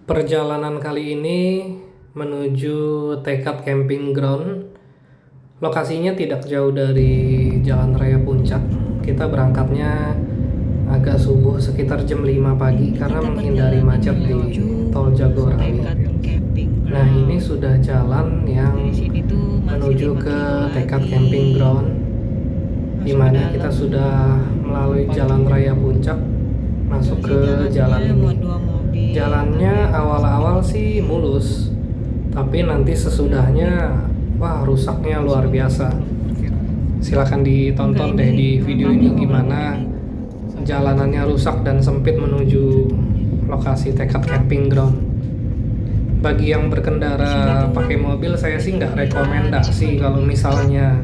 Perjalanan kali ini menuju Tekad Camping Ground. Lokasinya tidak jauh dari Jalan Raya Puncak. Kita berangkatnya agak subuh sekitar jam 5 pagi karena menghindari macet di Tol Jagorawi. Nah, ini sudah jalan yang menuju ke Tekad Camping Ground, di mana kita sudah melalui Jalan Raya Puncak masuk ke jalan ini. Jalannya awal-awal sih mulus, tapi nanti sesudahnya wah rusaknya luar biasa. Silakan ditonton deh di video ini gimana jalanannya rusak dan sempit menuju lokasi Tekad Camping Ground. Bagi yang berkendara pakai mobil, saya sih nggak rekomendasi kalau misalnya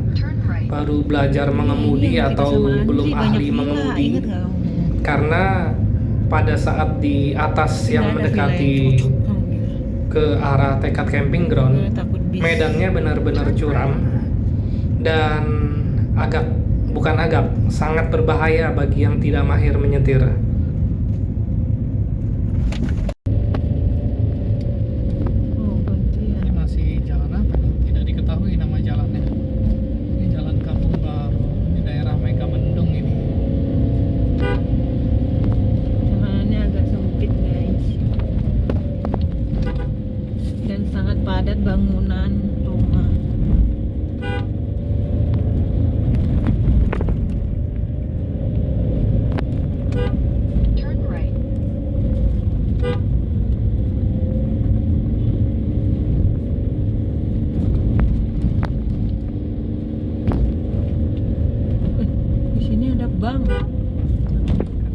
baru belajar mengemudi atau belum ahli mengemudi, karena pada saat di atas yang mendekati ke arah Tekad Camping Ground, medannya benar-benar curam dan sangat berbahaya bagi yang tidak mahir menyetir. Ini masih jalan apa nih? Tidak diketahui nama jalannya. Ini jalan Kampung Baru, ini daerah Megamendung ini. Jalanannya agak sempit guys, dan sangat padat bangunan rumah. Turn right. Di sini ada bank. Ke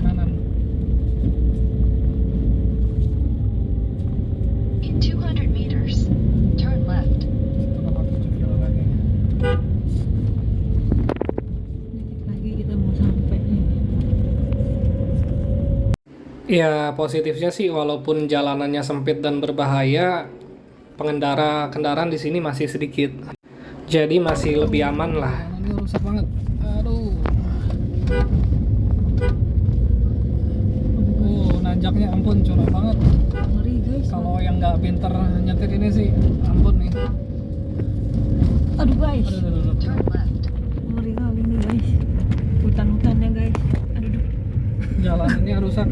kanan. In 200 meters, turn left. 7 kilo lagi. Dikit lagi kita mau sampai nih. Ya, positifnya sih walaupun jalanannya sempit dan berbahaya, kendaraan di sini masih sedikit. Jadi masih lebih aman lah. Ini rusak banget. Aduh. Nanjaknya ampun, curam banget. Ngeri guys. Kalau yang nggak pinter nyetir ini sih, ampun nih. Aduh guys, Aduh. Turn left. ngeri kali ini guys. Hutan-hutannya guys. Aduh. Jalanannya rusak.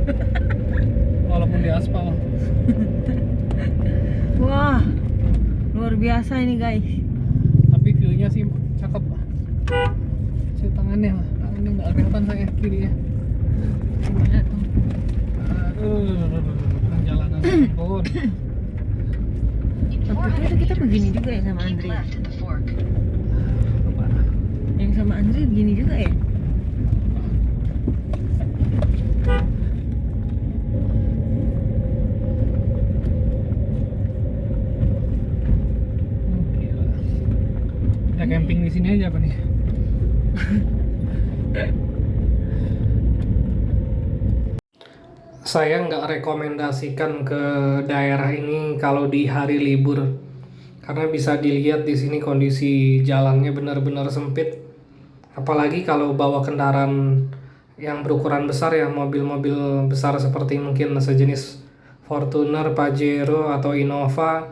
Walaupun di aspal. Wah, luar biasa ini guys. Tapi view-nya sih cakep. Si tangannya nggak kelihatan saya kiri ya. Lihat tuh. Jalanan ampun. In Waktu 400 itu kita begini meters, juga ya sama keep Andri. left at the fork. Yang sama Andri begini juga ya. Gila. Ya camping di sini aja apa nih? Saya nggak rekomendasikan ke daerah ini kalau di hari libur, karena bisa dilihat di sini kondisi jalannya benar-benar sempit. Apalagi kalau bawa kendaraan yang berukuran besar ya, mobil-mobil besar seperti mungkin sejenis Fortuner, Pajero atau Innova.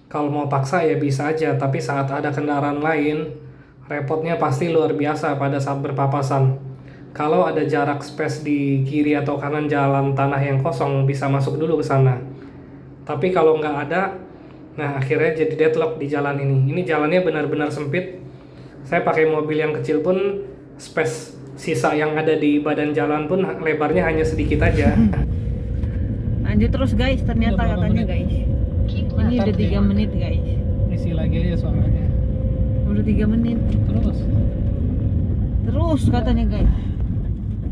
Kalau mau paksa ya bisa aja, tapi saat ada kendaraan lain, repotnya pasti luar biasa pada saat berpapasan. Kalau ada jarak space di kiri atau kanan jalan tanah yang kosong, bisa masuk dulu ke sana. Tapi kalau nggak ada, nah akhirnya jadi deadlock di jalan ini. Ini jalannya benar-benar sempit. Saya pakai mobil yang kecil pun, space sisa yang ada di badan jalan pun lebarnya hanya sedikit aja. Lanjut terus guys, ternyata Udah berapa katanya menit? guys. Keep Ini left. udah 3 menit guys. Isi lagi aja suaranya. Udah 3 menit. Terus katanya guys.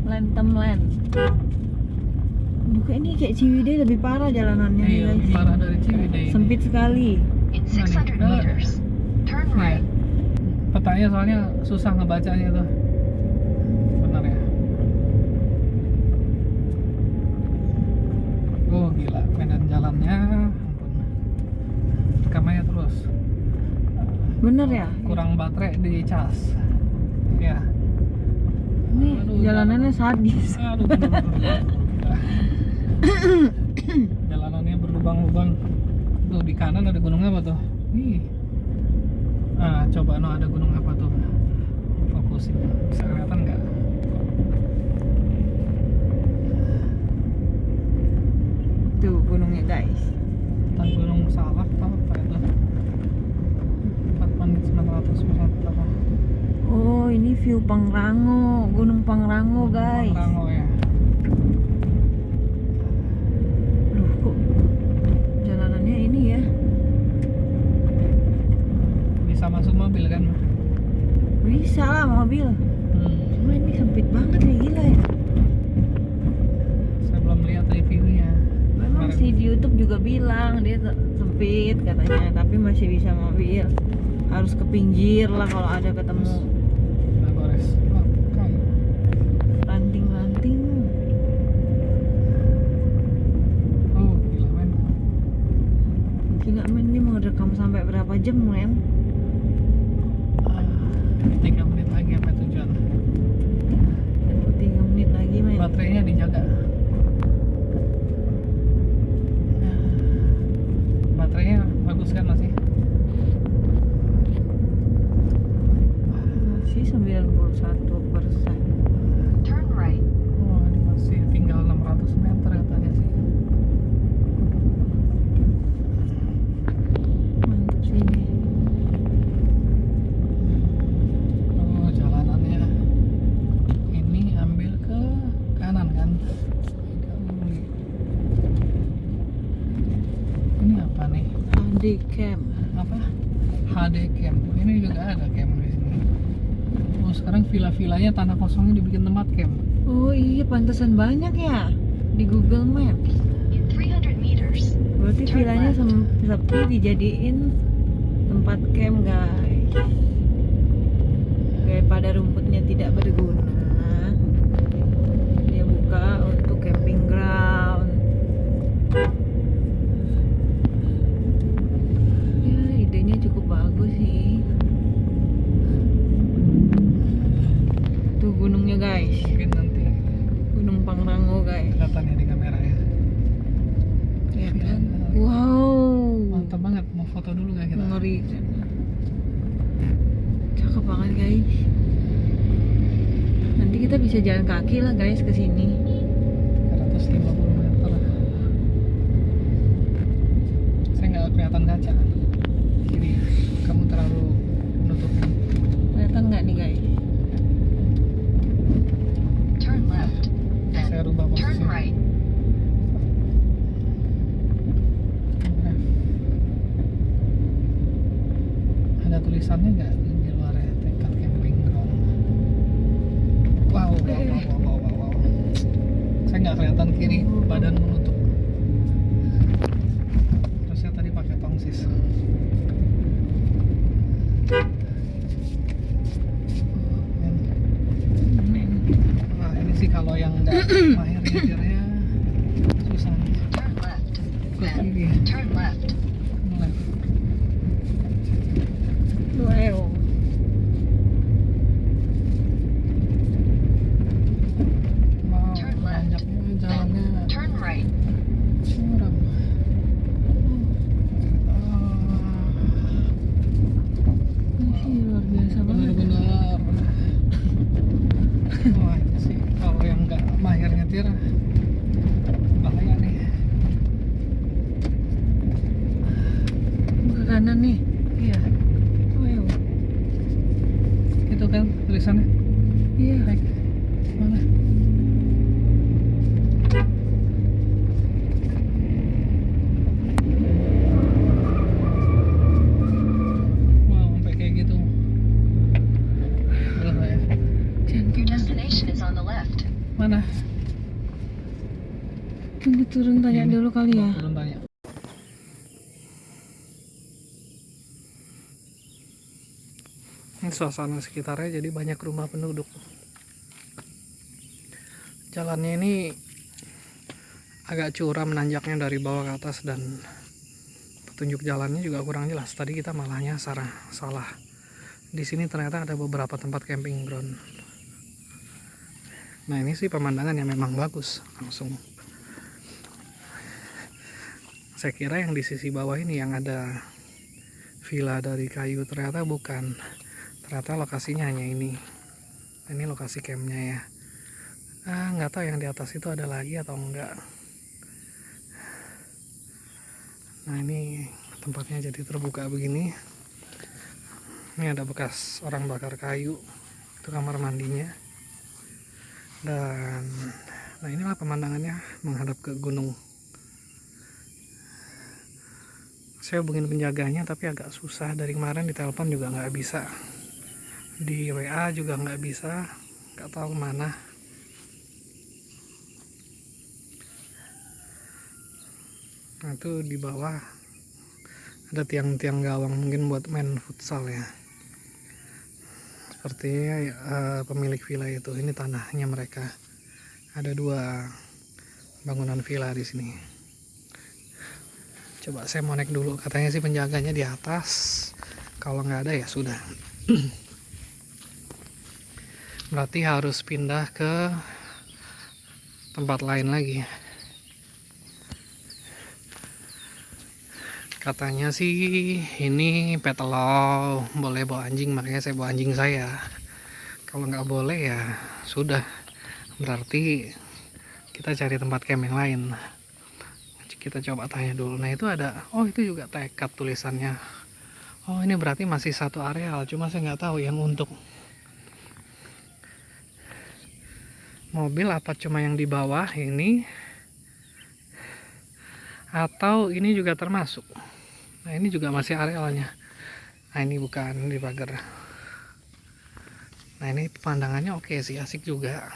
Lentem land. Bukan ini kayak Ciwidey lebih parah jalanannya nih Iya, guys. parah dari Ciwidey. Sempit sekali. In 600 meters, turn right. Petanya soalnya susah ngebacanya tuh. Benar ya. Oh gila, medan jalannya. Ampun. Rekam aja terus. Bener ya? Kurang baterai di cas. Ya. Ini Aduh, jalanannya sadis. Aduh, jalanannya berlubang lubang-lubang. Tuh di kanan ada gunung apa tuh? Nih. Coba ada gunung apa tuh? Fokusin. Bisa kelihatan nggak? Tuh gunungnya guys. Entah gunung Salak atau apa itu? 4.900 meter. Oh ini view Pangrango, Gunung Pangrango guys. Pangrango ya. Loh kok jalanannya ini ya? Bisa masuk mobil kan? Bisa lah mobil. Cuma ini sempit banget ya, gila ya. Saya belum lihat reviewnya. Memang sih di YouTube juga bilang dia sempit katanya, tapi masih bisa mobil. Harus ke pinggir lah kalau ada ketemu Nah, gores. Oke. ranting-ranting. Oh, gila men. Gila men, ini mau rekam sampai berapa jam men? 3 menit lagi sampai tujuan. 3 menit lagi men. Baterainya dijaga. Baterainya bagus kan masih? Masih 91%. Turn right. Oh, ini masih tinggal 600 meter katanya sih. Mantap sih ini. Oh, jalanannya ini ambil ke kanan kan? Ini apa nih? HD Camp. Apa? HD Camp. Ini juga ada camp di sini. Oh, sekarang villa-villanya tanah kosongnya dibikin tempat camp. Oh iya, pantesan banyak ya di Google Maps. In 300 meters, Berarti villanya sepi dijadiin tempat camp guys. Daripada rumputnya tidak berguna, dia buka untuk camping ground. Ya idenya cukup bagus sih. Tuh gunungnya guys, Mungkin nanti Gunung Pangrango guys. kelihatan ya di kamera ya. Kelihatan. Wow, Mantap banget. Mau foto dulu gak kita? mengerikan. Cakep banget guys. Nanti kita bisa jalan kaki lah guys ke sini. 150 meter. Saya nggak kelihatan kaca. Jadi kamu terlalu menutupin. Kelihatan nggak nih guys? turn left. Saya Then rubah posisi. turn right. Ada tulisannya nggak di luar ya, Tekad Camping Ground. Wow, wow. Saya nggak kelihatan kiri, badan menutup. Terus saya tadi pakai tongsis. Nah, ini sih kalau yang nggak mahir nyetirnya susah. Turn left. Ke Then kiri, turn left. left. Wow. Wow, Turn left. nanjaknya jalannya Then turn right. curam. Ini sih luar biasa banget. Benar-benar. Wah, ini sih kalau yang nggak mahir nyetir bahaya nih. Ke kanan nih. Iya, Wow. itu kan tulisannya. Iya. Baik. Mana? Wow, sampai kayak gitu. Udah ya. Jangan Your kena. destination is on the left. Mana? Tunggu turun tanya Ini. dulu kali ya. Turun tanya. Ini suasana sekitarnya jadi banyak rumah penduduk. Jalannya ini agak curam nanjaknya dari bawah ke atas dan petunjuk jalannya juga kurang jelas. Tadi kita malahnya salah. Di sini ternyata ada beberapa tempat camping ground. Nah, ini sih pemandangan yang memang bagus langsung. Saya kira yang di sisi bawah ini yang ada villa dari kayu, ternyata bukan. Ternyata lokasinya hanya ini. Ini lokasi campnya ya. Nggak tahu yang di atas itu ada lagi atau enggak. Nah ini tempatnya jadi terbuka begini. Ini ada bekas orang bakar kayu. Itu kamar mandinya. Dan nah inilah pemandangannya menghadap ke gunung. Saya hubungin penjaganya tapi agak susah. Dari kemarin ditelepon juga nggak bisa, di WA juga nggak bisa, nggak tahu kemana. Nah itu di bawah ada tiang-tiang gawang, mungkin buat main futsal ya. Sepertinya pemilik villa itu, ini tanahnya mereka. Ada 2 bangunan villa di sini. Coba saya mau naik dulu, katanya sih penjaganya di atas. Kalau nggak ada ya sudah. Berarti harus pindah ke tempat lain lagi. Katanya sih ini pet allow, boleh bawa anjing, makanya saya bawa anjing saya. Kalau nggak boleh ya sudah, berarti kita cari tempat camp yang lain. Kita coba tanya dulu. Nah itu ada, oh itu juga tekad tulisannya. Oh ini berarti masih satu areal, cuma saya nggak tahu yang untuk mobil apa cuma yang di bawah ini, atau ini juga termasuk. Nah ini juga masih arealnya. Nah ini bukan di pagar. Nah ini pemandangannya oke sih, asik juga.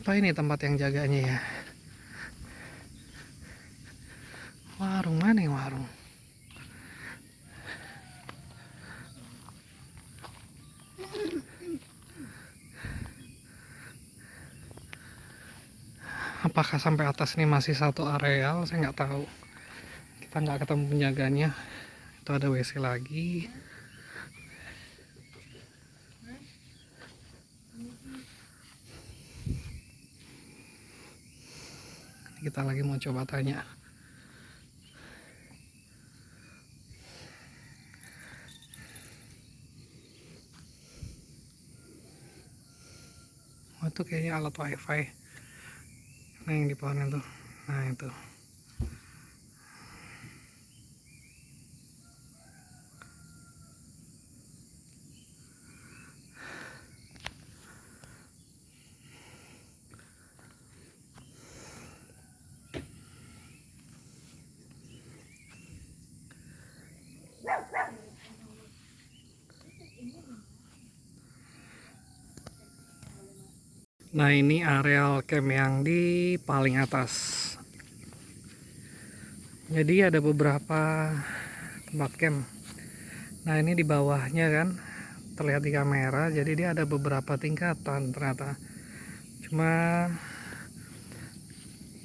Apa ini tempat yang jaganya ya? Warung mana yang warung? Apakah sampai atas ini masih satu areal? Saya nggak tahu. Kita nggak ketemu penjaganya. Itu ada WC lagi. Kita lagi mau coba tanya. Oh itu kayaknya alat wifi. Nah yang di pohon itu. Nah itu. Nah ini areal camp yang di paling atas. Jadi ada beberapa tempat camp. Nah ini di bawahnya kan terlihat di kamera. Jadi dia ada beberapa tingkatan ternyata. Cuma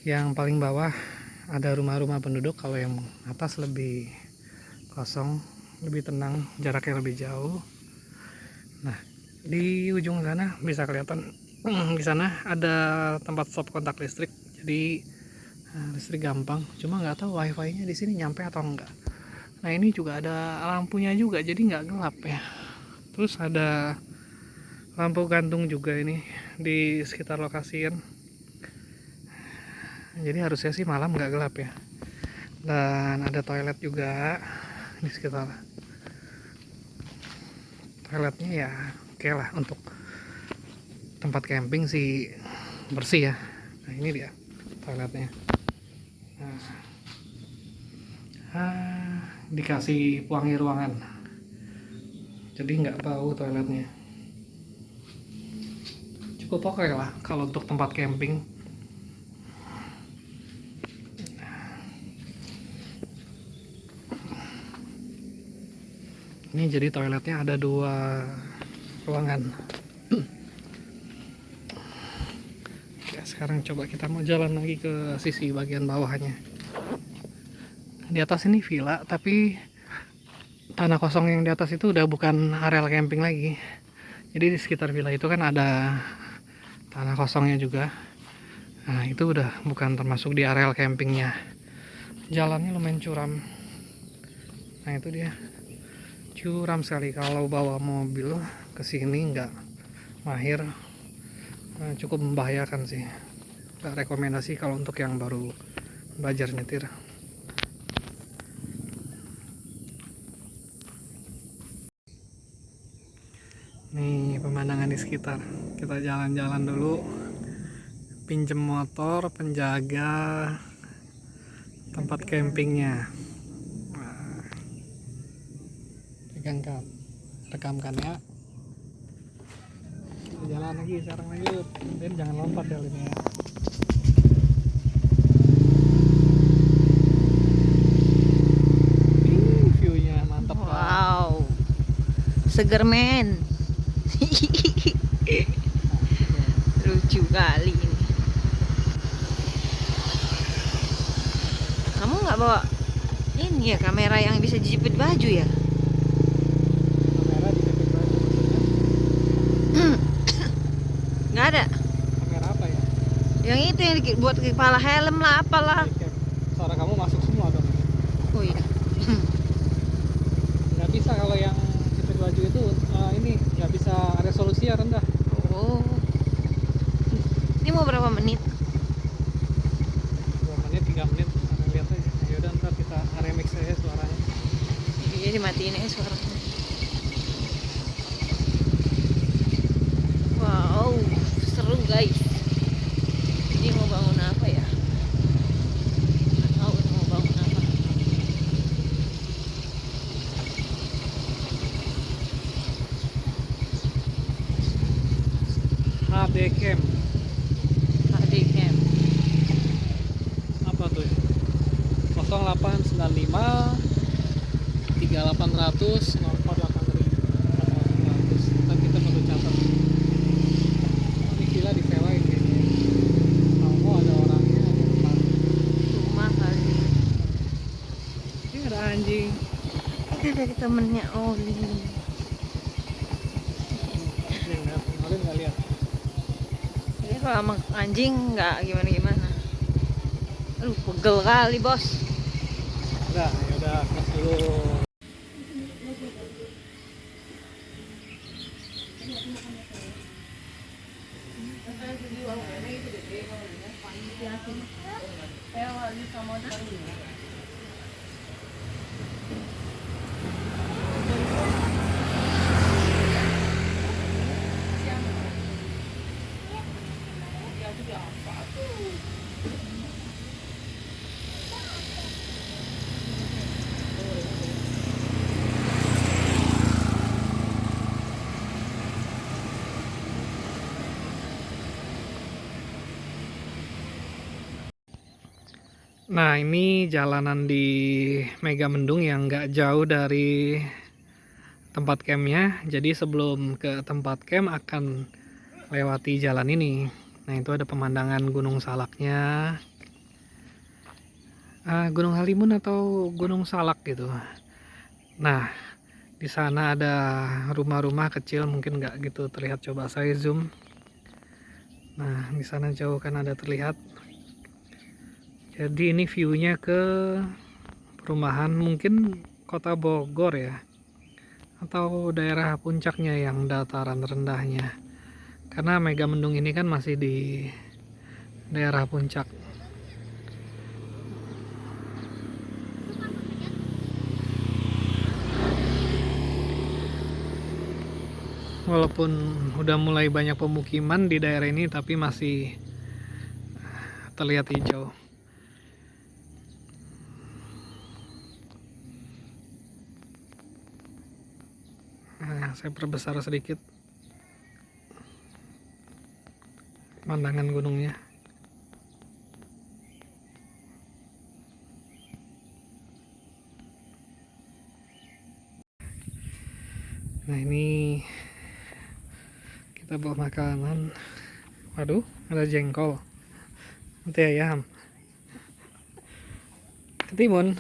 yang paling bawah ada rumah-rumah penduduk. Kalau yang atas lebih kosong, lebih tenang, jaraknya lebih jauh. Nah di ujung sana bisa kelihatan. Di sana ada tempat stop kontak listrik, jadi listrik gampang. Cuma nggak tahu wifi-nya di sini nyampe atau enggak. Nah ini juga ada lampunya juga, jadi nggak gelap ya. Terus ada lampu gantung juga ini di sekitar lokasi kan. Jadi harusnya sih malam nggak gelap ya. Dan ada toilet juga di sekitar. Toiletnya ya oke lah, untuk tempat camping sih bersih ya. Nah ini dia toiletnya. Dikasih pewangi ruangan, jadi nggak bau toiletnya. Cukup oke lah kalau untuk tempat camping. Ini jadi toiletnya ada 2 ruangan. Sekarang coba kita mau jalan lagi ke sisi bagian bawahnya. Di atas ini villa, tapi tanah kosong yang di atas itu udah bukan areal camping lagi. Jadi di sekitar villa itu kan ada tanah kosongnya juga. Nah itu udah bukan termasuk di areal campingnya. Jalannya lumayan curam. Nah itu dia, curam sekali. Kalau bawa mobil ke sini nggak mahir, cukup membahayakan sih. Nggak rekomendasi kalau untuk yang baru belajar nyetir. Nih pemandangan di sekitar. Kita jalan-jalan dulu, pinjem motor penjaga tempat campingnya. Nah, pegang kan, rekamkan ya. Kita jalan lagi, sekarang lanjut. Dan jangan lompat ya ini ya. View-nya mantap kan. Wow, seger men. Lucu kali ini. Kamu nggak bawa ini ya, kamera yang bisa dijepit baju ya? Kamera di dekat baju. Nggak ada. Kamera apa ya? Yang itu yang buat kepala helm lah, apalah. Suara kamu masuk semua dong. Oh iya. Nggak bisa kalau yang jepit baju itu ini nggak bisa, resolusinya rendah. Oh. Ini mau berapa menit? 2 menit, 3 menit, lihat aja. Yaudah ntar kita remix aja suaranya. Iya, dimatiin aja suaranya. Wow, seru guys. Ini mau bangun apa ya? Nggak tahu mau bangun apa. HD Cam HD cam. apa tuh? 0895 3800 048000. Ntar kita perlu catat. Ini villa disewain kayaknya. Mau ada orangnya, ada tempat. Rumah kali. Ini ada anjing. Ini dari temennya Oli. Nih, lihat. Kalian nggak lihat? Jadi kalau sama anjing nggak gimana-gimana. Aduh, pegel kali bos. Udah, yaudah, kelas dulu. Nah ini jalanan di Megamendung yang nggak jauh dari tempat campnya. Jadi sebelum ke tempat camp akan lewati jalan ini. Nah itu ada pemandangan Gunung Salaknya, Gunung Halimun atau Gunung Salak gitu. Nah di sana ada rumah-rumah kecil, mungkin nggak gitu terlihat. Coba saya zoom. Nah di sana jauh kan ada terlihat. Jadi ini view-nya ke perumahan mungkin kota Bogor ya, atau daerah puncaknya yang dataran rendahnya. Karena Megamendung ini kan masih di daerah puncak. Walaupun udah mulai banyak pemukiman di daerah ini, tapi masih terlihat hijau. Nah, saya perbesar sedikit pemandangan gunungnya. Nah ini kita bawa makanan. Waduh, ada jengkol, nanti ayam, ketimun.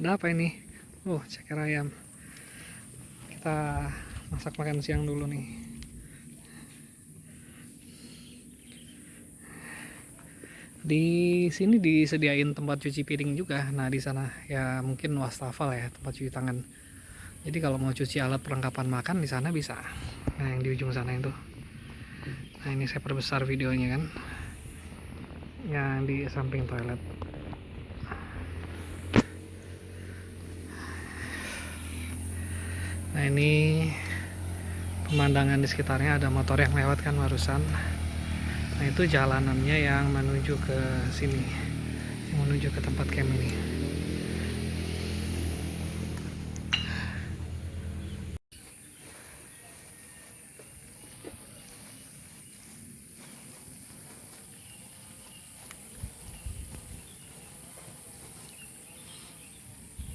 Ada apa ini? Ceker ayam. Kita masak makan siang dulu nih. Di sini disediain tempat cuci piring juga. Nah, di sana ya mungkin wastafel ya, tempat cuci tangan. Jadi kalau mau cuci alat perlengkapan makan di sana bisa. Nah, yang di ujung sana itu. Nah, ini saya perbesar videonya kan. Yang di samping toilet. Nah, ini pemandangan di sekitarnya, ada motor yang lewat kan barusan. Nah, itu jalanannya yang menuju ke sini, yang menuju ke tempat camp ini.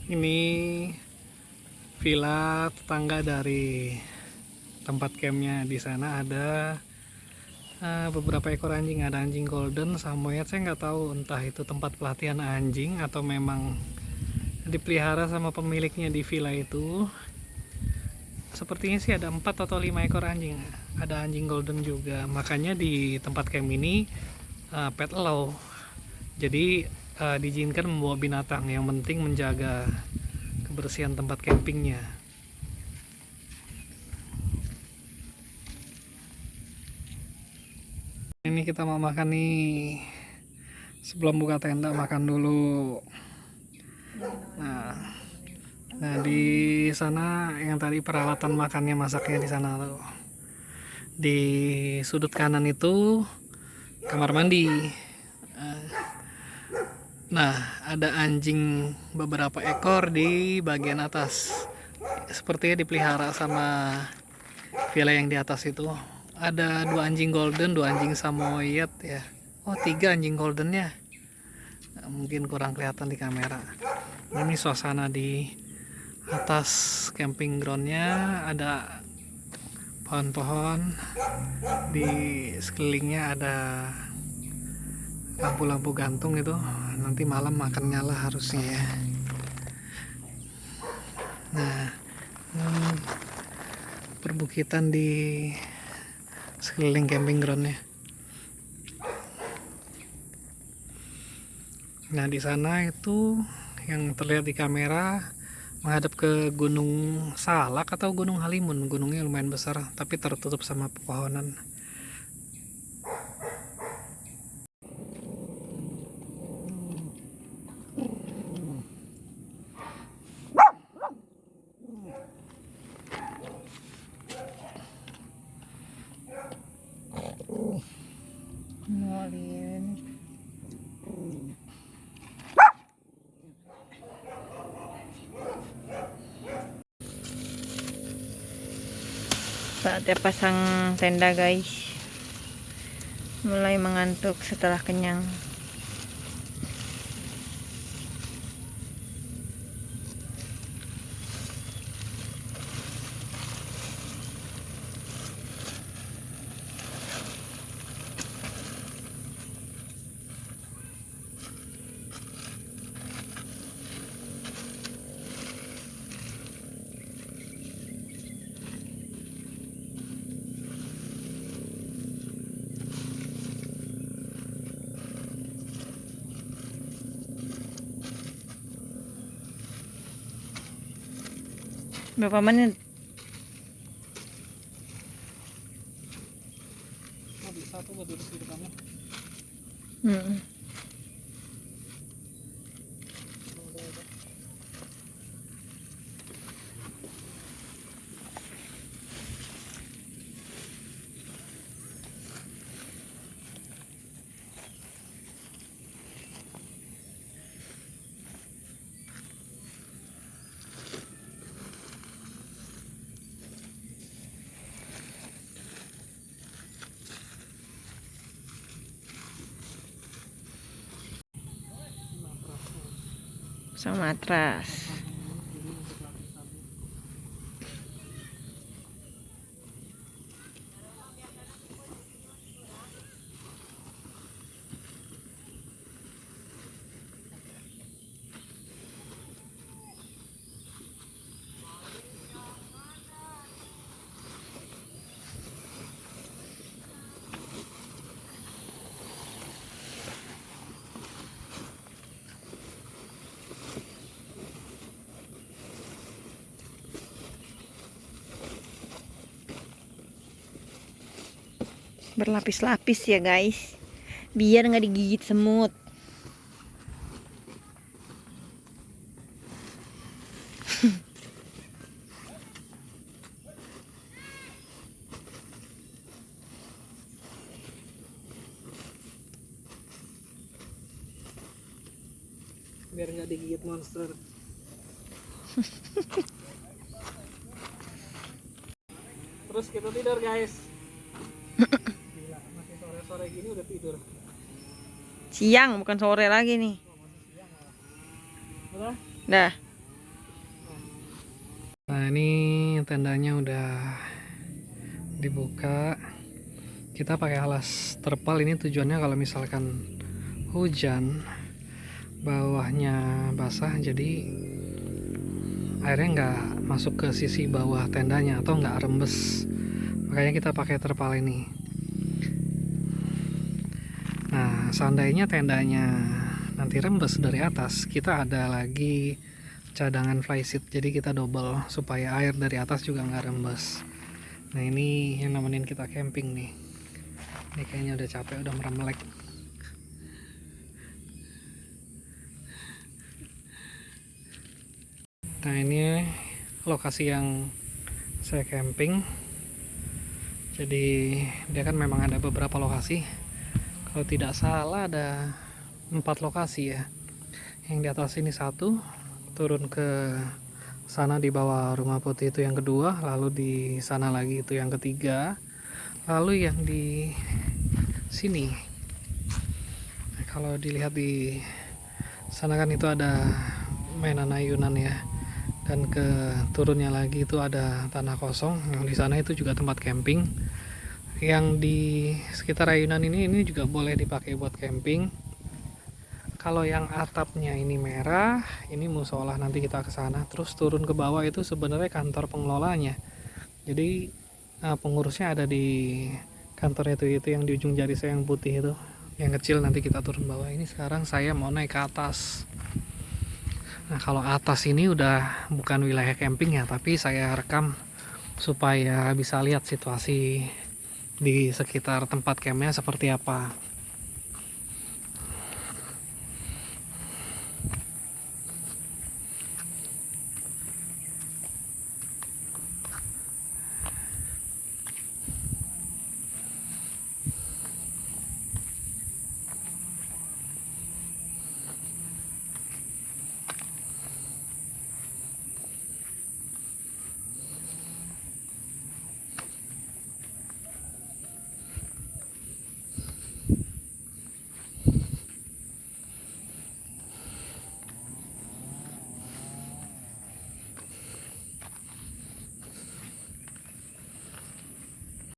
Ini villa tetangga dari tempat campnya. Di sana ada beberapa ekor anjing, ada anjing golden, samoyed. Saya nggak tahu entah itu tempat pelatihan anjing atau memang dipelihara sama pemiliknya di villa itu. Sepertinya sih ada 4 atau 5 ekor anjing. Ada anjing golden juga. Makanya di tempat camp ini pet allow. Jadi diizinkan membawa binatang, yang penting menjaga kebersihan tempat campingnya. Ini kita mau makan nih. Sebelum buka tenda makan dulu. Nah, di sana yang tadi peralatan makannya, masaknya di sana tuh. Di sudut kanan itu kamar mandi. Nah, ada anjing beberapa ekor di bagian atas. Sepertinya dipelihara sama villa yang di atas itu. Ada 2 anjing golden, 2 anjing samoyed ya. 3 anjing goldennya. Nah, mungkin kurang kelihatan di kamera. Ini suasana di atas camping groundnya, ada pohon-pohon. Di sekelilingnya ada lampu-lampu gantung itu. Nanti malam makan nyala harusnya ya. Nah, perbukitan di sekeliling camping groundnya. Nah, di sana itu yang terlihat di kamera menghadap ke Gunung Salak atau Gunung Halimun. Gunungnya lumayan besar tapi tertutup sama pepohonan. Saatnya pasang tenda guys. Mulai mengantuk setelah kenyang. Berapa menit? Bisa tuh buat duduk di depannya. Pasang matras. Berlapis-lapis ya guys, biar nggak digigit semut. Biar nggak digigit monster. Terus kita tidur guys. Gila, masih sore-sore gini udah tidur. Siang bukan sore lagi nih. Udah? Dah. Nah ini tendanya udah dibuka. Kita pakai alas terpal ini tujuannya kalau misalkan hujan bawahnya basah, jadi airnya nggak masuk ke sisi bawah tendanya atau nggak rembes, makanya kita pakai terpal ini. Nah seandainya tendanya nanti rembes dari atas, kita ada lagi cadangan flysheet, jadi kita double supaya air dari atas juga nggak rembes. Nah ini yang nemenin kita camping nih, ini kayaknya udah capek, udah merem melek. Nah ini lokasi yang saya camping. Jadi dia kan memang ada beberapa lokasi. Kalau tidak salah ada 4 lokasi ya. Yang di atas ini 1, turun ke sana di bawah rumah putih itu yang kedua, lalu di sana lagi itu yang ketiga, lalu yang di sini. Nah, kalau dilihat di sana kan itu ada mainan ayunan ya. Dan ke turunnya lagi itu ada tanah kosong, yang di sana itu juga tempat camping. Yang di sekitar ayunan ini juga boleh dipakai buat camping. Kalau yang atapnya ini merah, ini musola, nanti kita ke sana. Terus turun ke bawah itu sebenarnya kantor pengelolanya. Jadi pengurusnya ada di kantor itu yang di ujung jari saya yang putih itu. Yang kecil nanti kita turun bawah. Ini sekarang saya mau naik ke atas. Nah kalau atas ini udah bukan wilayah camping ya, tapi saya rekam supaya bisa lihat situasi di sekitar tempat campnya seperti apa.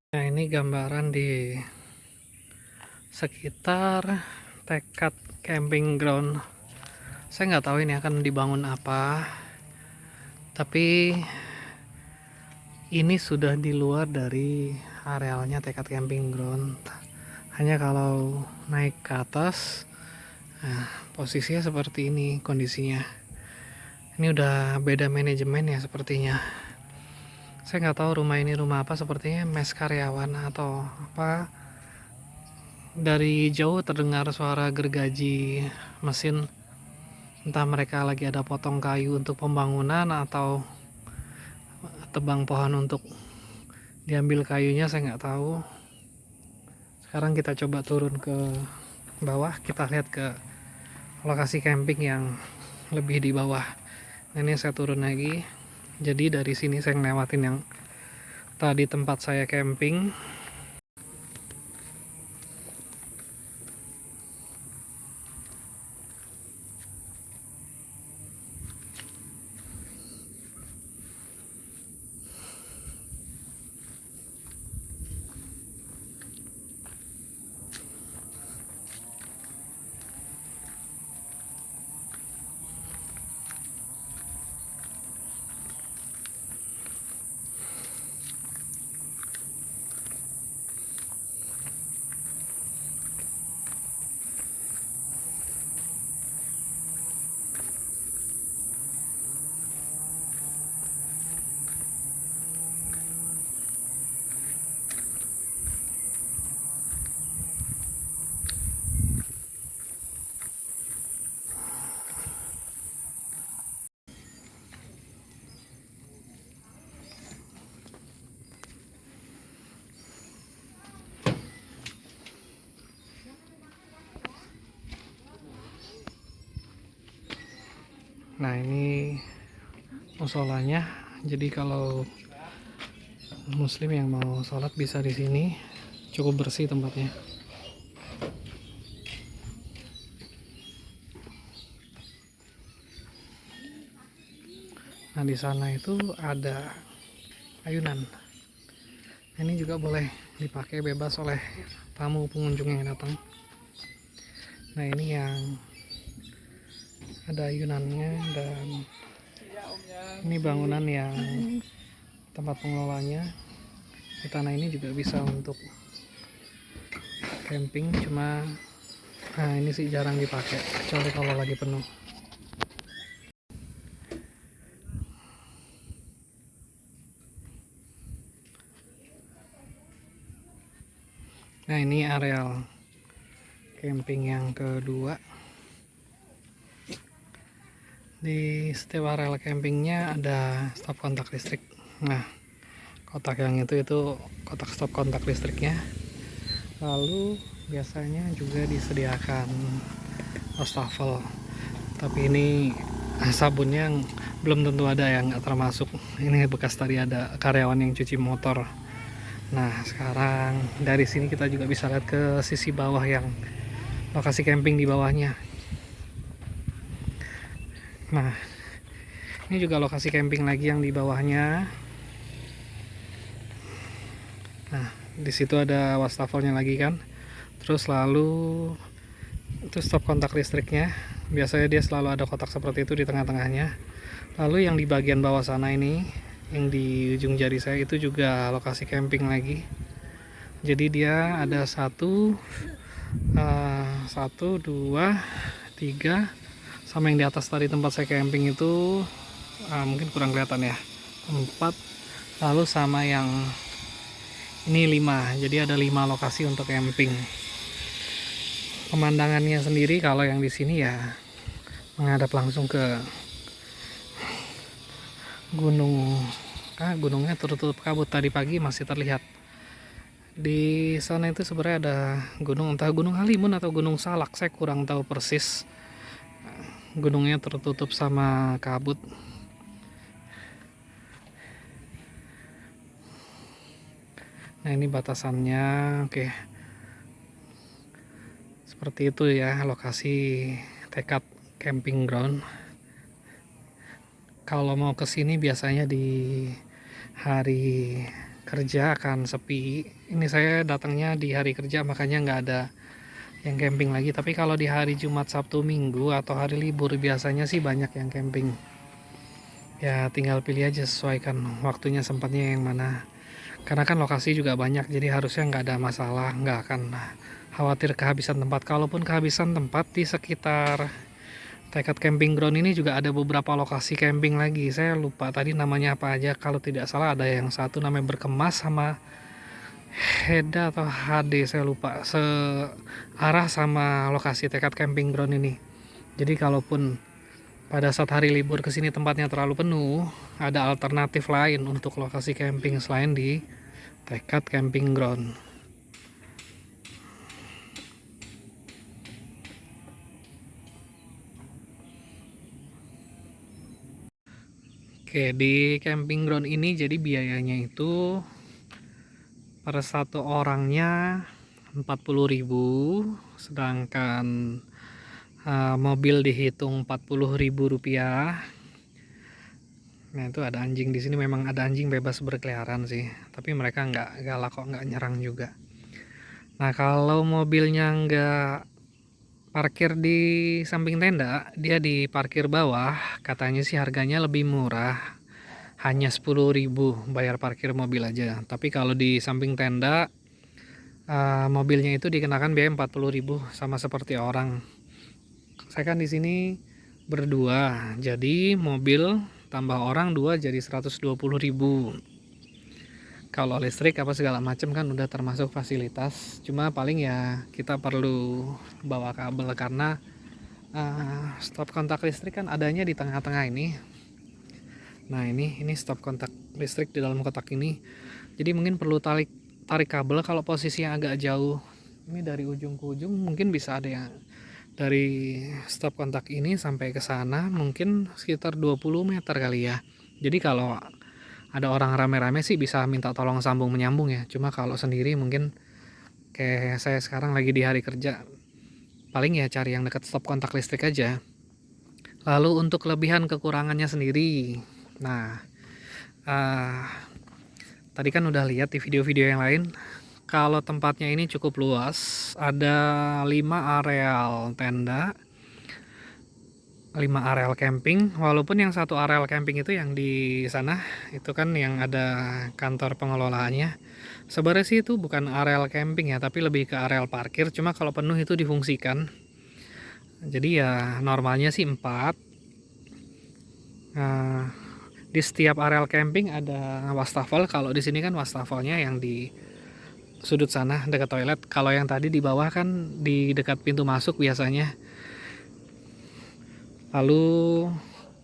Nah ini gambaran di sekitar Tekad Camping Ground. Saya nggak tahu ini akan dibangun apa, tapi ini sudah di luar dari arealnya Tekad Camping Ground. Hanya kalau naik ke atas, nah, posisinya seperti ini kondisinya. Ini udah beda manajemen ya sepertinya. Saya nggak tahu rumah ini rumah apa, sepertinya mes karyawan atau apa. Dari jauh terdengar suara gergaji mesin, entah mereka lagi ada potong kayu untuk pembangunan atau tebang pohon untuk diambil kayunya, saya nggak tahu. Sekarang kita coba turun ke bawah, kita lihat ke lokasi camping yang lebih di bawah. Nah, ini saya turun lagi, jadi dari sini saya ngelewatin yang tadi tempat saya camping. Nah, ini musolanya. Jadi kalau muslim yang mau sholat bisa di sini. Cukup bersih tempatnya. Nah, di sana itu ada ayunan. Ini juga boleh dipakai bebas oleh tamu pengunjung yang datang. Nah, ini yang ada ayunannya, dan ini bangunan yang tempat pengelolanya. Di tanah ini juga bisa untuk camping, cuma ini sih jarang dipakai kecuali kalau lagi penuh. Nah, ini areal camping yang kedua. Di setiap areal campingnya ada stop kontak listrik. Nah, kotak yang itu kotak stop kontak listriknya. Lalu biasanya juga disediakan wastafel, tapi ini sabunnya belum tentu ada, yang nggak termasuk. Ini bekas tadi ada karyawan yang cuci motor. Nah, sekarang dari sini kita juga bisa lihat ke sisi bawah yang lokasi camping di bawahnya. Nah, ini juga lokasi camping lagi yang di bawahnya. Nah, di situ ada wastafelnya lagi kan. Terus lalu itu stop kontak listriknya. Biasanya dia selalu ada kotak seperti itu di tengah-tengahnya. Lalu yang di bagian bawah sana ini, yang di ujung jari saya itu juga lokasi camping lagi. Jadi dia ada 1, 2, 3, sama yang di atas tadi tempat saya camping itu mungkin kurang kelihatan ya, 4, lalu sama yang ini 5. Jadi ada 5 lokasi untuk camping. Pemandangannya sendiri kalau yang di sini ya menghadap langsung ke gunung. Gunungnya tertutup kabut, tadi pagi masih terlihat. Di sana itu sebenarnya ada gunung, entah Gunung Halimun atau Gunung Salak, saya kurang tahu persis. Gunungnya tertutup sama kabut. Nah, ini batasannya. Oke, seperti itu ya lokasi tekad camping ground. Kalau mau kesini biasanya di hari kerja akan sepi. Ini saya datangnya di hari kerja, makanya nggak ada yang camping lagi. Tapi kalau di hari Jumat, Sabtu, Minggu atau hari libur biasanya sih banyak yang camping. Ya tinggal pilih aja, sesuaikan waktunya, sempatnya yang mana. Karena kan lokasi juga banyak, jadi harusnya nggak ada masalah, nggak akan khawatir kehabisan tempat. Kalaupun kehabisan tempat, di sekitar Tekad Camping Ground ini juga ada beberapa lokasi camping lagi. Saya lupa tadi namanya apa aja. Kalau tidak salah ada yang satu namanya Berkemas sama Heda atau HD, saya lupa. Searah sama lokasi Tekad Camping Ground ini. Jadi kalaupun pada saat hari libur kesini tempatnya terlalu penuh, ada alternatif lain untuk lokasi camping selain di Tekad Camping Ground. Oke, di camping ground ini jadi biayanya itu per satu orangnya 40.000, sedangkan mobil dihitung 40.000 rupiah. Nah, itu ada anjing di sini, memang ada anjing bebas berkeliaran sih, tapi mereka nggak galak kok, nggak nyerang juga. Nah, kalau mobilnya nggak parkir di samping tenda, dia di parkir bawah, katanya sih harganya lebih murah, hanya 10.000 bayar parkir mobil aja. Tapi kalau di samping tenda, mobilnya itu dikenakan biaya 40.000, sama seperti orang. Saya kan di sini berdua, jadi mobil tambah orang 2 jadi 120.000. Kalau listrik apa segala macam kan udah termasuk fasilitas, cuma paling ya kita perlu bawa kabel karena stop kontak listrik kan adanya di tengah-tengah ini. Nah, ini stop kontak listrik di dalam kotak ini, jadi mungkin perlu tarik kabel kalau posisinya agak jauh. Ini dari ujung ke ujung mungkin bisa ada yang Dari stop kontak ini sampai ke sana mungkin sekitar 20 meter kali ya. Jadi kalau ada orang rame-rame sih bisa minta tolong sambung menyambung ya. Cuma kalau sendiri mungkin kayak saya sekarang lagi di hari kerja, paling ya cari yang dekat stop kontak listrik aja. Lalu untuk kelebihan kekurangannya sendiri, nah tadi kan udah lihat di video-video yang lain, kalau tempatnya ini cukup luas, ada 5 areal tenda, 5 areal camping. Walaupun yang satu areal camping itu yang di sana itu kan yang ada kantor pengelolaannya. Sebenarnya sih itu bukan areal camping ya, tapi lebih ke areal parkir. Cuma kalau penuh itu difungsikan. Jadi ya normalnya sih 4. Nah, di setiap areal camping ada wastafel. Kalau di sini kan wastafelnya yang di sudut sana dekat toilet. Kalau yang tadi di bawah kan di dekat pintu masuk biasanya. Lalu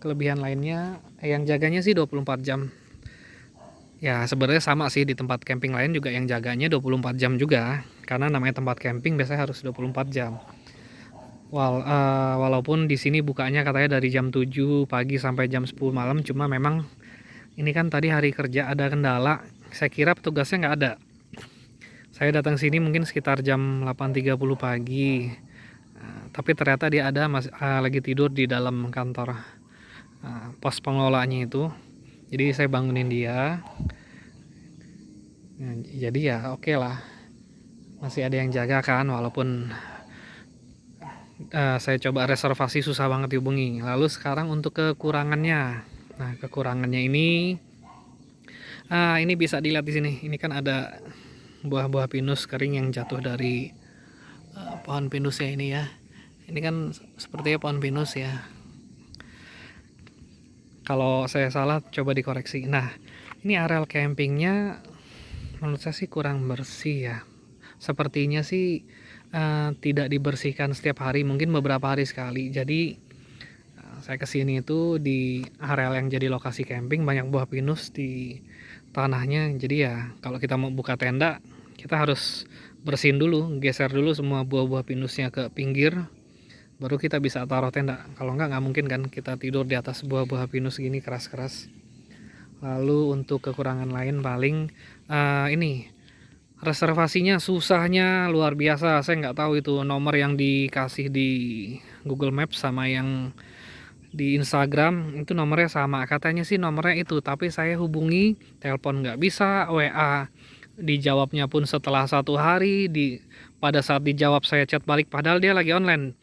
kelebihan lainnya yang jaganya sih 24 jam. Ya sebenarnya sama sih di tempat camping lain juga yang jaganya 24 jam juga. Karena namanya tempat camping biasanya harus 24 jam. Walaupun di sini bukanya katanya dari jam 7 pagi sampai jam 10 malam, cuma memang ini kan tadi hari kerja ada kendala. Saya kira petugasnya nggak ada. Saya datang sini mungkin sekitar jam 8.30 pagi. Tapi ternyata dia ada lagi tidur di dalam kantor pos pengelolaannya itu. Jadi saya bangunin dia. Nah, jadi ya oke lah. Masih ada yang jaga kan, walaupun saya coba reservasi susah banget dihubungi. Lalu sekarang untuk kekurangannya. Nah, kekurangannya ini bisa dilihat di sini. Ini kan ada buah-buah pinus kering yang jatuh dari pohon pinusnya ini ya. Ini kan sepertinya pohon pinus ya. Kalau saya salah coba dikoreksi. Nah, ini areal campingnya menurut saya sih kurang bersih ya. Sepertinya sih tidak dibersihkan setiap hari, mungkin beberapa hari sekali. Jadi saya kesini itu di areal yang jadi lokasi camping banyak buah pinus di tanahnya. Jadi ya kalau kita mau buka tenda kita harus bersihin dulu, geser dulu semua buah-buah pinusnya ke pinggir, baru kita bisa taruh tenda. Kalau nggak mungkin kan kita tidur di atas buah-buah pinus gini keras-keras. Lalu untuk kekurangan lain paling ini reservasinya susahnya luar biasa. Saya nggak tahu itu nomor yang dikasih di Google Maps sama yang di Instagram itu nomornya sama. Katanya sih nomornya itu, tapi saya hubungi telepon nggak bisa, WA dijawabnya pun setelah 1 hari. Pada saat dijawab saya chat balik padahal dia lagi online.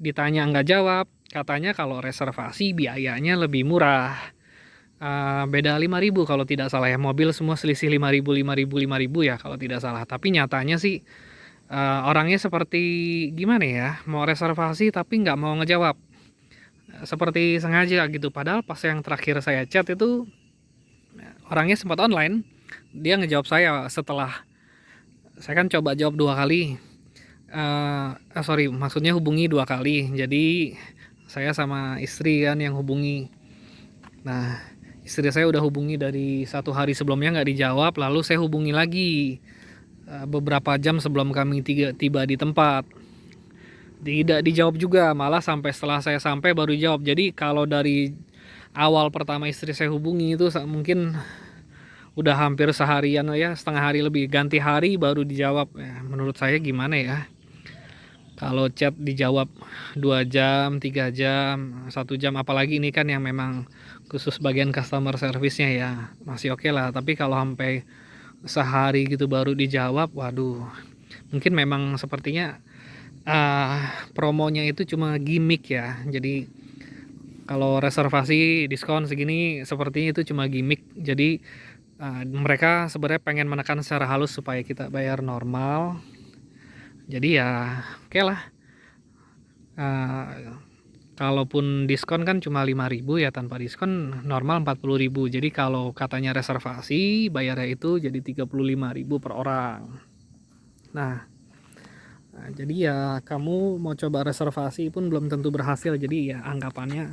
Ditanya nggak jawab. Katanya kalau reservasi biayanya lebih murah. Beda 5.000 kalau tidak salah ya. Mobil semua selisih 5.000 ya kalau tidak salah. Tapi nyatanya sih orangnya seperti gimana ya, mau reservasi tapi nggak mau ngejawab, seperti sengaja gitu. Padahal pas yang terakhir saya chat itu orangnya sempat online, dia ngejawab saya setelah saya kan coba jawab 2 kali. Maksudnya hubungi 2 kali. Jadi saya sama istri kan yang hubungi. Nah, istri saya udah hubungi dari 1 hari sebelumnya nggak dijawab, lalu saya hubungi lagi beberapa jam sebelum kami tiba di tempat. Tidak dijawab juga, malah sampai setelah saya sampai baru jawab. Jadi kalau dari awal pertama istri saya hubungi itu mungkin udah hampir seharian ya, setengah hari lebih, ganti hari baru dijawab. Ya, menurut saya gimana ya, kalau chat dijawab 2 jam, 3 jam, 1 jam, apalagi ini kan yang memang khusus bagian customer service-nya ya masih oke lah. Tapi kalau sampai sehari gitu baru dijawab, waduh, mungkin memang sepertinya promonya itu cuma gimmick ya. Jadi kalau reservasi diskon segini sepertinya itu cuma gimmick. Jadi mereka sebenarnya pengen menekan secara halus supaya kita bayar normal. Jadi ya oke lah. Kalaupun diskon kan cuma 5.000 ya, tanpa diskon normal 40.000. Jadi kalau katanya reservasi bayarnya itu jadi 35.000 per orang. Nah, jadi ya kamu mau coba reservasi pun belum tentu berhasil. Jadi ya anggapannya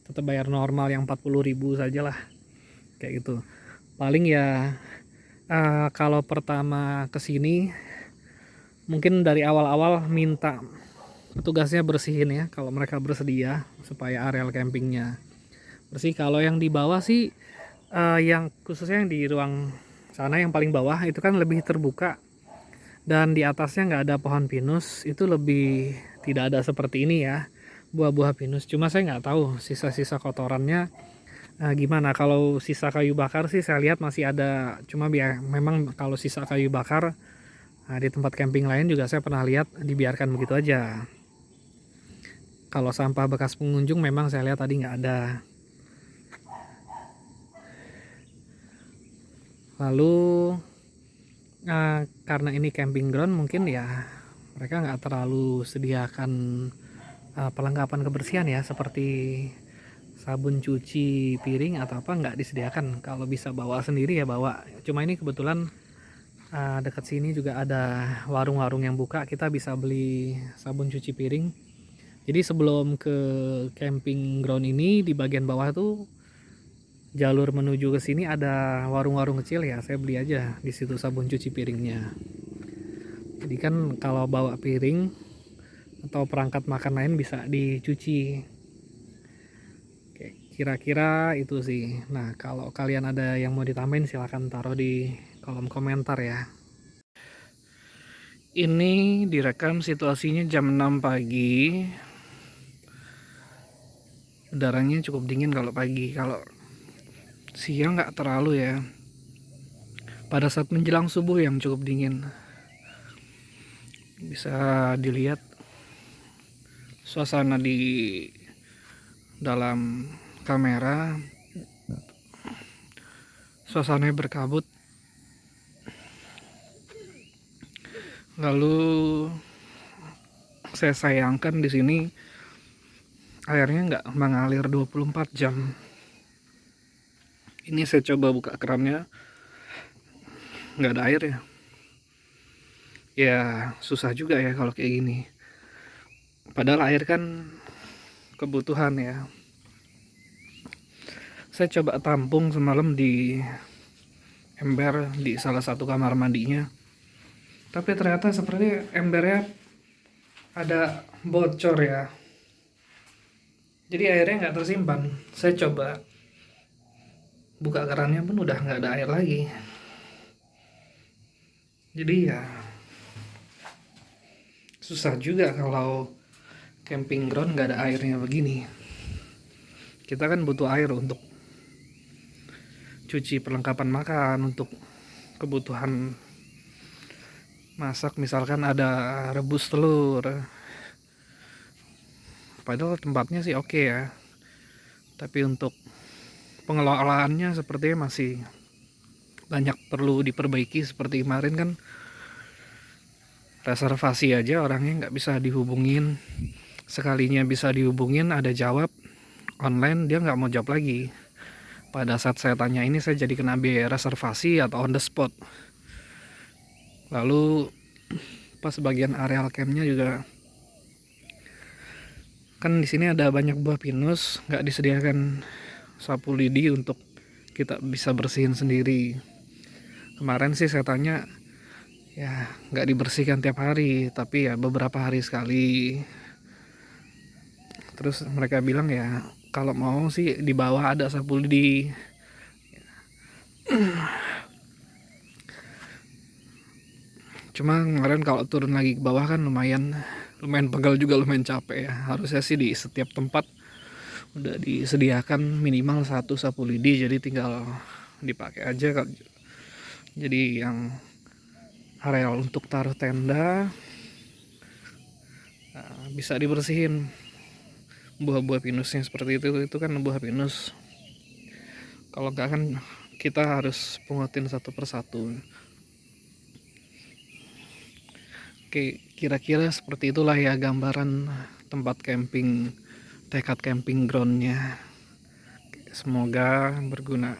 tetap bayar normal yang 40.000 saja lah, kayak gitu. Paling ya kalau pertama kesini mungkin dari awal-awal minta petugasnya bersihin ya kalau mereka bersedia supaya areal campingnya bersih. Kalau yang di bawah sih yang khususnya yang di ruang sana yang paling bawah itu kan lebih terbuka dan di atasnya nggak ada pohon pinus, itu lebih tidak ada seperti ini ya buah-buah pinus. Cuma saya nggak tahu sisa-sisa kotorannya gimana. Kalau sisa kayu bakar sih saya lihat masih ada, cuma memang kalau sisa kayu bakar di tempat camping lain juga saya pernah lihat dibiarkan begitu aja. Kalau sampah bekas pengunjung memang saya lihat tadi nggak ada. Lalu karena ini camping ground mungkin ya mereka nggak terlalu sediakan perlengkapan kebersihan ya seperti sabun cuci piring atau apa, nggak disediakan. Kalau bisa bawa sendiri ya bawa. Cuma ini kebetulan dekat sini juga ada warung-warung yang buka, kita bisa beli sabun cuci piring. Jadi sebelum ke camping ground ini di bagian bawah tuh jalur menuju ke sini ada warung-warung kecil ya, saya beli aja di situ sabun cuci piringnya. Jadi kan kalau bawa piring atau perangkat makan lain bisa dicuci. Oke, kira-kira itu sih. Nah, kalau kalian ada yang mau ditambahin silahkan taruh di kolom komentar ya. Ini direkam situasinya jam 6 pagi. Udaranya cukup dingin kalau pagi. Kalau siang nggak terlalu ya. Pada saat menjelang subuh yang cukup dingin. Bisa dilihat suasana di dalam kamera. Suasananya berkabut. Lalu saya sayangkan di sini airnya nggak mengalir 24 jam. Ini saya coba buka kerannya, nggak ada air ya. Ya susah juga ya kalau kayak gini. Padahal air kan kebutuhan ya. Saya coba tampung semalam di ember di salah satu kamar mandinya. Tapi ternyata seperti embernya ada bocor ya. Jadi airnya nggak tersimpan. Saya coba buka kerannya pun udah nggak ada air lagi. Jadi ya susah juga kalau camping ground nggak ada airnya begini. Kita kan butuh air untuk cuci perlengkapan makan, untuk kebutuhan masak, misalkan ada rebus telur. Padahal tempatnya sih oke ya, tapi untuk pengelolaannya sepertinya masih banyak perlu diperbaiki. Seperti kemarin kan reservasi aja orangnya nggak bisa dihubungin, sekalinya bisa dihubungin ada jawab online dia nggak mau jawab lagi. Pada saat saya tanya ini saya jadi kena biaya reservasi atau on the spot. Lalu pas bagian areal campnya juga kan di sini ada banyak buah pinus, nggak disediakan sapu lidi untuk kita bisa bersihin sendiri. Kemarin sih saya tanya ya nggak dibersihkan tiap hari, tapi ya beberapa hari sekali. Terus mereka bilang ya kalau mau sih di bawah ada sapu lidi. Cuma kemarin kalau turun lagi ke bawah kan lumayan pegal juga, lumayan capek ya. Harusnya sih di setiap tempat udah disediakan minimal satu sapu lidi, jadi tinggal dipakai aja. Jadi yang areal untuk taruh tenda bisa dibersihin. Buah-buah pinusnya seperti itu kan buah pinus. Kalau enggak kan kita harus pungutin satu persatu. Oke, kira-kira seperti itulah ya gambaran tempat camping, tekad camping groundnya. Semoga berguna.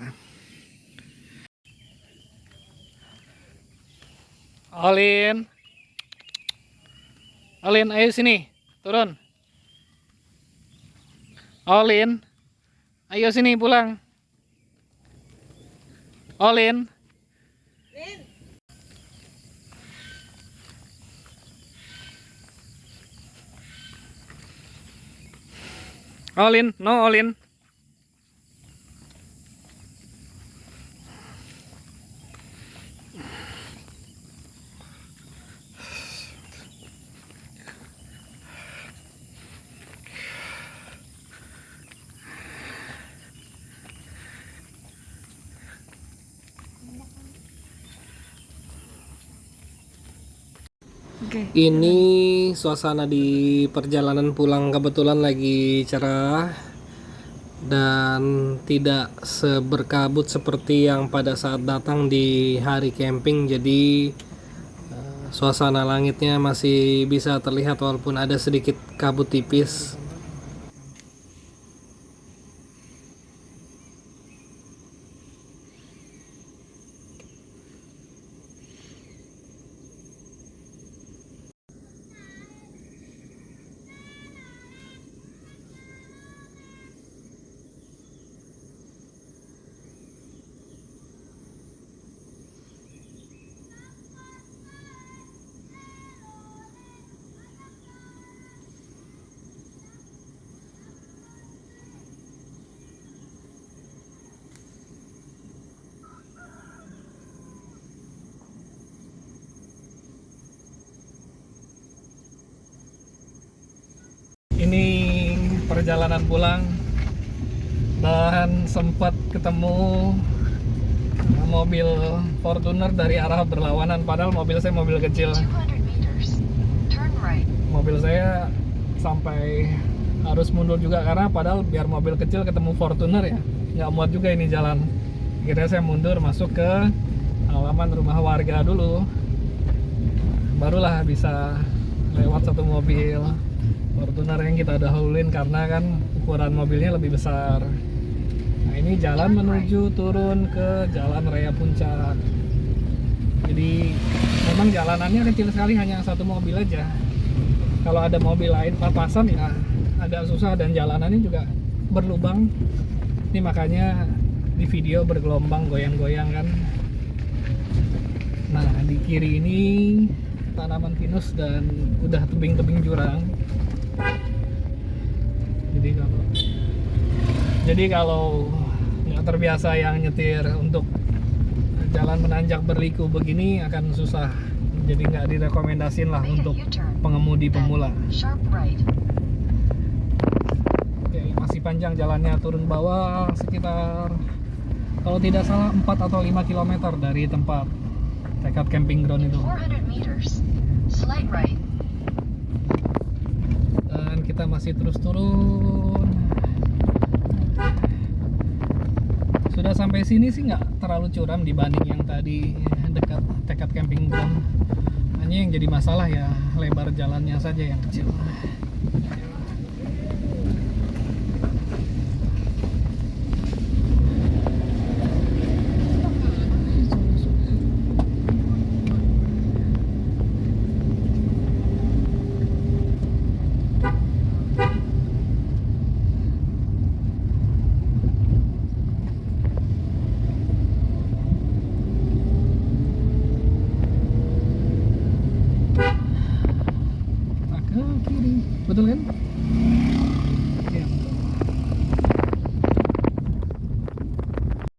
Olin, ayo sini, turun. Olin, ayo sini pulang. Olin. All in, no all in. Oke. Ini suasana di perjalanan pulang kebetulan lagi cerah dan tidak seberkabut seperti yang pada saat datang di hari camping. Jadi suasana langitnya masih bisa terlihat walaupun ada sedikit kabut tipis. Ini perjalanan pulang dan sempat ketemu mobil Fortuner dari arah berlawanan, padahal mobil saya mobil kecil. 200 meters. Turn right. Mobil saya sampai harus mundur juga karena padahal biar mobil kecil ketemu Fortuner ya nggak muat juga ini jalan. Akhirnya saya mundur masuk ke halaman rumah warga dulu, barulah bisa lewat satu mobil Fortuner yang kita dahuluin karena kan ukuran mobilnya lebih besar. Nah ini jalan menuju turun ke Jalan Raya Puncak. Jadi memang jalanannya kecil sekali, hanya satu mobil aja. Kalau ada mobil lain papasan ya agak susah dan jalanannya juga berlubang. Ini makanya di video bergelombang goyang-goyang kan. Nah di kiri ini tanaman pinus dan udah tebing-tebing jurang. Jadi kalau nggak terbiasa yang nyetir untuk jalan menanjak berliku begini akan susah. Jadi nggak direkomendasin lah Make a untuk U-turn. pengemudi pemula. Sharp right. Oke, masih panjang jalannya turun bawah sekitar kalau tidak salah 4 atau 5 km dari tempat tekad camping ground itu. 400 meters. Slight right. Dan kita masih terus turun. Sudah sampai sini sih nggak terlalu curam dibanding yang tadi dekat tekad camping ground. Hanya yang jadi masalah ya lebar jalannya saja yang kecil. Ke kiri, betul kan?